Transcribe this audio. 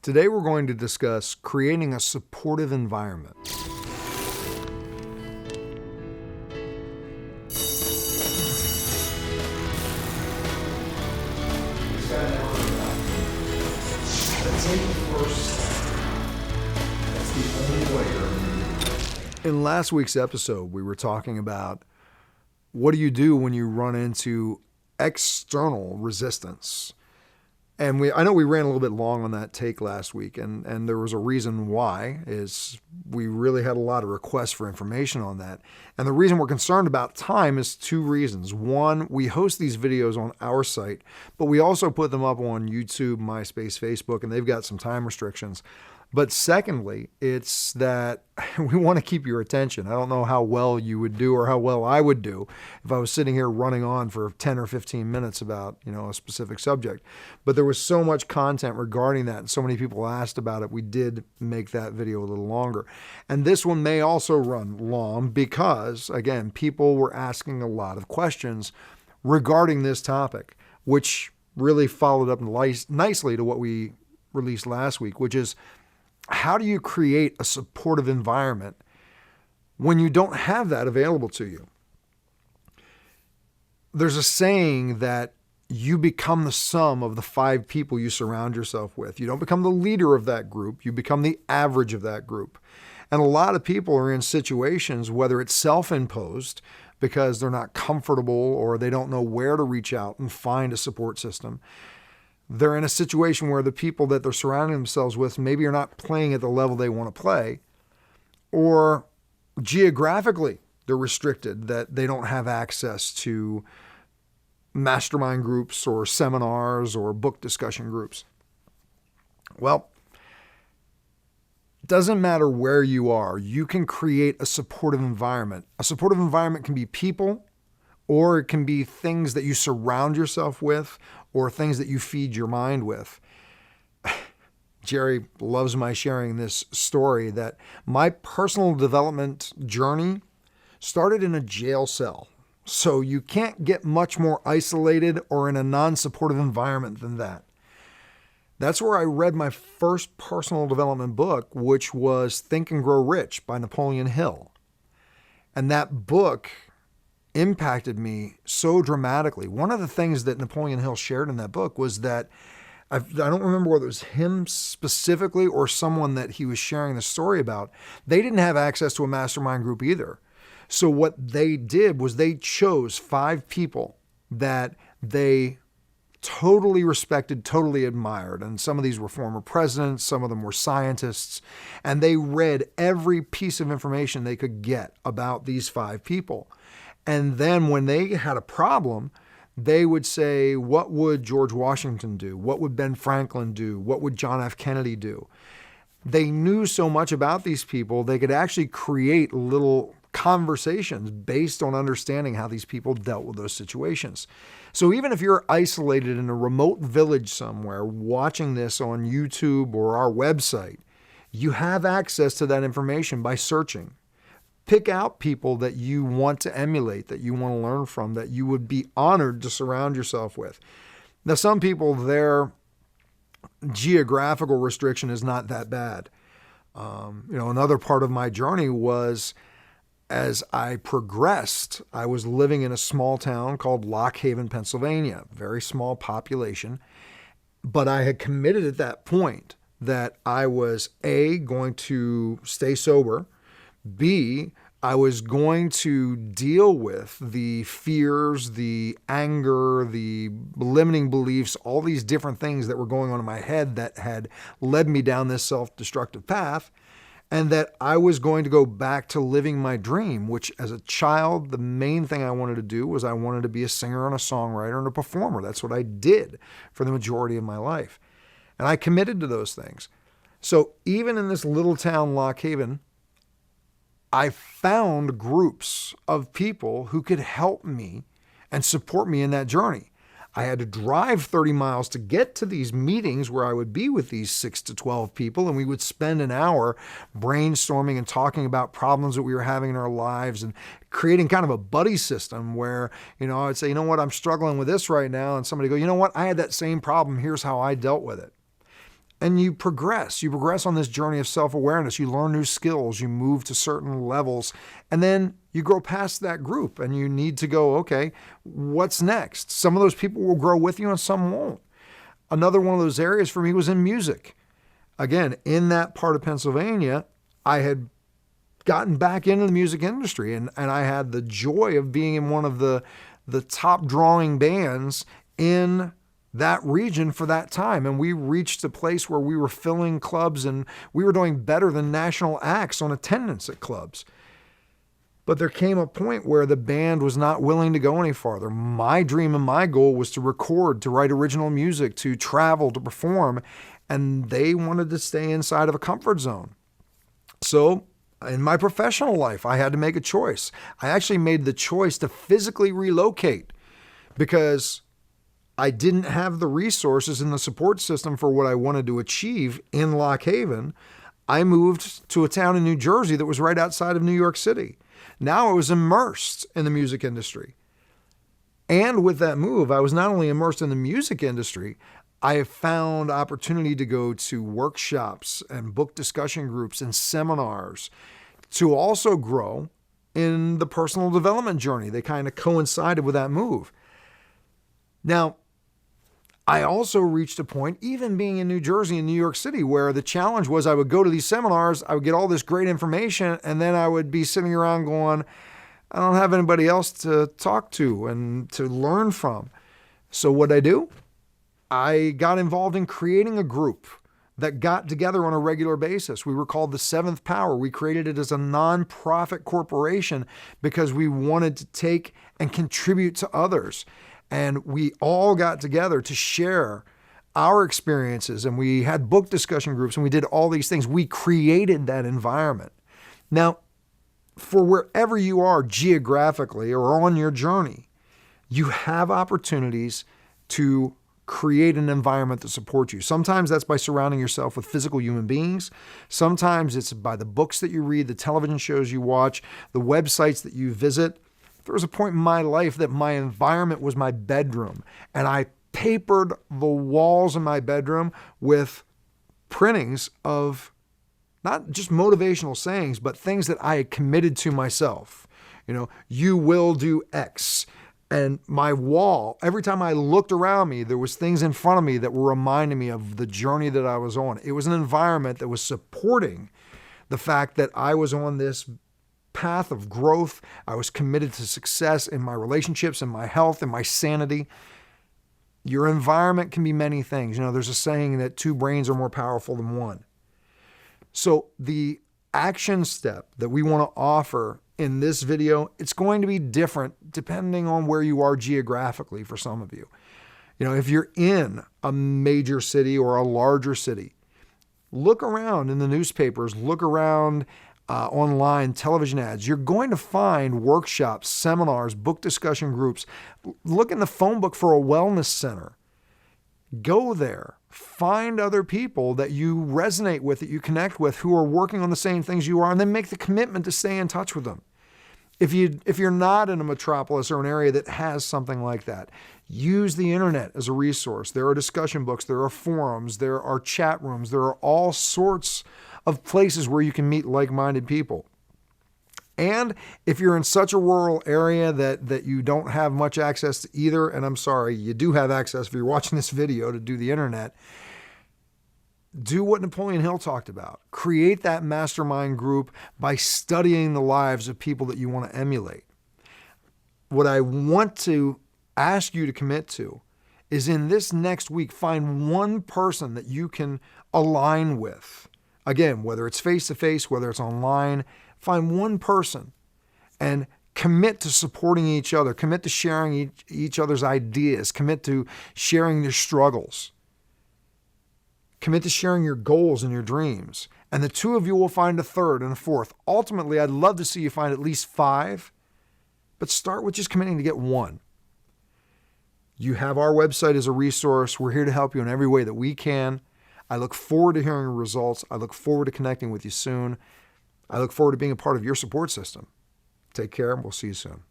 Today we're going to discuss creating a supportive environment. In last week's episode, we were talking about what do you do when you run into external resistance. And I know we ran a little bit long on that take last week, and there was a reason why, is we really had a lot of requests for information on that. And the reason we're concerned about time is two reasons. One, we host these videos on our site, but we also put them up on YouTube, MySpace, Facebook, and they've got some time restrictions. But secondly, it's that we want to keep your attention. I don't know how well you would do or how well I would do if I was sitting here running on for 10 or 15 minutes about, a specific subject. But there was so much content regarding that and so many people asked about it, we did make that video a little longer. And this one may also run long because, again, people were asking a lot of questions regarding this topic, which really followed up nicely to what we released last week, which is, how do you create a supportive environment when you don't have that available to you? There's a saying that you become the sum of the 5 people you surround yourself with. You don't become the leader of that group. You become the average of that group. And a lot of people are in situations, whether it's self-imposed because they're not comfortable or they don't know where to reach out and find a support system. They're in a situation where the people that they're surrounding themselves with maybe are not playing at the level they want to play, or geographically they're restricted, that they don't have access to mastermind groups or seminars or book discussion groups. Well, it doesn't matter where you are. You can create a supportive environment. A supportive environment can be people, or it can be things that you surround yourself with, or things that you feed your mind with. Jerry loves my sharing this story that my personal development journey started in a jail cell. So you can't get much more isolated or in a non-supportive environment than that. That's where I read my first personal development book, which was Think and Grow Rich by Napoleon Hill. And that book impacted me so dramatically. One of the things that Napoleon Hill shared in that book was that, I don't remember whether it was him specifically or someone that he was sharing the story about, they didn't have access to a mastermind group either. So what they did was they chose 5 people that they totally respected, totally admired. And some of these were former presidents, some of them were scientists, and they read every piece of information they could get about these 5 people. And then when they had a problem, they would say, what would George Washington do? What would Ben Franklin do? What would John F. Kennedy do? They knew so much about these people, they could actually create little conversations based on understanding how these people dealt with those situations. So even if you're isolated in a remote village somewhere watching this on YouTube or our website, you have access to that information by searching. Pick out people that you want to emulate, that you want to learn from, that you would be honored to surround yourself with. Now, some people, their geographical restriction is not that bad. Another part of my journey was, as I progressed, I was living in a small town called Lock Haven, Pennsylvania, very small population. But I had committed at that point that I was A, going to stay sober, B, I was going to deal with the fears, the anger, the limiting beliefs, all these different things that were going on in my head that had led me down this self-destructive path, and that I was going to go back to living my dream, which as a child, the main thing I wanted to do was I wanted to be a singer and a songwriter and a performer. That's what I did for the majority of my life. And I committed to those things. So even in this little town, Lock Haven, I found groups of people who could help me and support me in that journey. I had to drive 30 miles to get to these meetings where I would be with these 6 to 12 people, and we would spend an hour brainstorming and talking about problems that we were having in our lives and creating kind of a buddy system where, I would say, what, I'm struggling with this right now. And somebody go, you know what, I had that same problem. Here's how I dealt with it. and you progress. You progress on this journey of self-awareness. You learn new skills. You move to certain levels. And then you grow past that group and you need to go, okay, what's next? Some of those people will grow with you and some won't. Another one of those areas for me was in music. Again, in that part of Pennsylvania, I had gotten back into the music industry and I had the joy of being in one of the top drawing bands in that region for that time. And we reached a place where we were filling clubs and we were doing better than national acts on attendance at clubs. But there came a point where the band was not willing to go any farther. My dream and my goal was to record, to write original music, to travel, to perform, and they wanted to stay inside of a comfort zone. So in my professional life, I had to make a choice. I actually made the choice to physically relocate because I didn't have the resources and the support system for what I wanted to achieve in Lock Haven. I moved to a town in New Jersey that was right outside of New York City. Now I was immersed in the music industry. And with that move, I was not only immersed in the music industry, I have found opportunity to go to workshops and book discussion groups and seminars to also grow in the personal development journey. They kind of coincided with that move. Now, I also reached a point, even being in New Jersey and New York City, where the challenge was I would go to these seminars, I would get all this great information, and then I would be sitting around going, I don't have anybody else to talk to and to learn from. So what did I do? I got involved in creating a group that got together on a regular basis. We were called the Seventh Power. We created it as a nonprofit corporation because we wanted to take and contribute to others. And we all got together to share our experiences, and we had book discussion groups, and we did all these things. We created that environment. Now, for wherever you are geographically or on your journey, you have opportunities to create an environment that supports you. Sometimes that's by surrounding yourself with physical human beings. Sometimes it's by the books that you read, the television shows you watch, the websites that you visit. There was a point in my life that my environment was my bedroom, and I papered the walls in my bedroom with printings of not just motivational sayings, but things that I had committed to myself. You will do X. And my wall, every time I looked around me, there was things in front of me that were reminding me of the journey that I was on. It was an environment that was supporting the fact that I was on this path of growth. I was committed to success in my relationships, in my health, in my sanity. Your environment can be many things. There's a saying that 2 brains are more powerful than 1. So the action step that we want to offer in this video, it's going to be different depending on where you are geographically for some of you. If you're in a major city or a larger city, look around in the newspapers, look around online television ads. You're going to find workshops, seminars, book discussion groups. Look in the phone book for a wellness center. Go there. Find other people that you resonate with, that you connect with, who are working on the same things you are, and then make the commitment to stay in touch with them. If you're not in a metropolis or an area that has something like that, use the internet as a resource. There are discussion books, there are forums, there are chat rooms, there are all sorts of places where you can meet like-minded people. And if you're in such a rural area that you don't have much access to either, and I'm sorry, you do have access if you're watching this video to do the internet, do what Napoleon Hill talked about. Create that mastermind group by studying the lives of people that you want to emulate. What I want to ask you to commit to is in this next week, find one person that you can align with. Again, whether it's face-to-face, whether it's online, find one person and commit to supporting each other, commit to sharing each other's ideas, commit to sharing their struggles, commit to sharing your goals and your dreams. And the 2 of you will find a 3rd and a 4th. Ultimately, I'd love to see you find at least 5, but start with just committing to get 1. You have our website as a resource. We're here to help you in every way that we can. I look forward to hearing your results. I look forward to connecting with you soon. I look forward to being a part of your support system. Take care, and we'll see you soon.